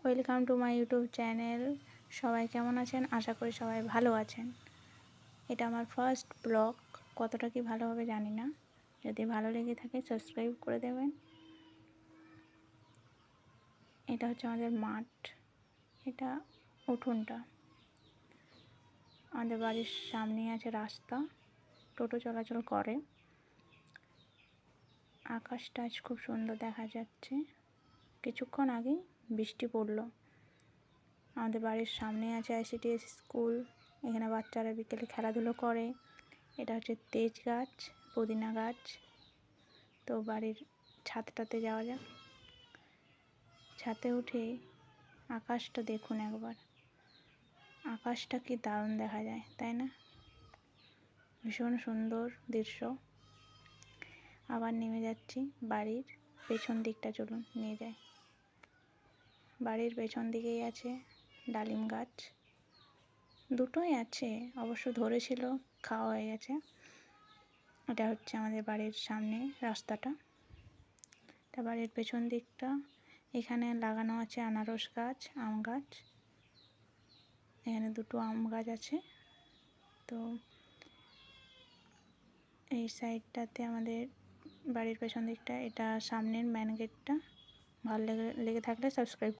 Welcome to my YouTube channel. সবাই কেমন আছেন? আশা করি সবাই ভালো আছেন। এটা আমার ফার্স্ট ব্লগ, কতটা কি ভালো হবে জানি না। যদি ভালো লেগে থাকে সাবস্ক্রাইব করে দেবেন। এটা হচ্ছে আমাদের মাঠ, এটা উঠোনটা। আমাদের বাড়ির সামনেই আছে রাস্তা, টোটো চলাচল করে। আকাশটা আজ খুব সুন্দর দেখা যাচ্ছে। কিছুক্ষণ আগেই বৃষ্টি পড়লো। আমাদের বাড়ির সামনে আছে ICDS স্কুল, এখানে বাচ্চারা বিকেলে খেলাধুলো করে। এটা হচ্ছে তেজ গাছ, পুদিনা গাছ। তো বাড়ির ছাদটাতে যাওয়া যাক। ছাদে উঠে আকাশটা দেখুন একবার, আকাশটা কি দারুণ দেখা যায়, তাই না? ভীষণ সুন্দর দৃশ্য। আবার নেমে যাচ্ছি বাড়ির পেছন দিকটা, চলুন নিয়ে যাই। বাড়ির পেছন দিকেই আছে ডালিম গাছ, দুটোই আছে, অবশ্য ধরেছিল, খাওয়া হয়ে গেছে। এটা হচ্ছে আমাদের বাড়ির সামনে রাস্তাটা। এটা বাড়ির পেছন দিকটা। এখানে লাগানো আছে আনারস গাছ, আম গাছ। এখানে দুটো আম গাছ আছে। তো এই সাইডটাতে আমাদের বাড়ির পেছন দিকটা, এটা সামনের মেন গেটটা। ভালো লেগে থাকলে সাবস্ক্রাইব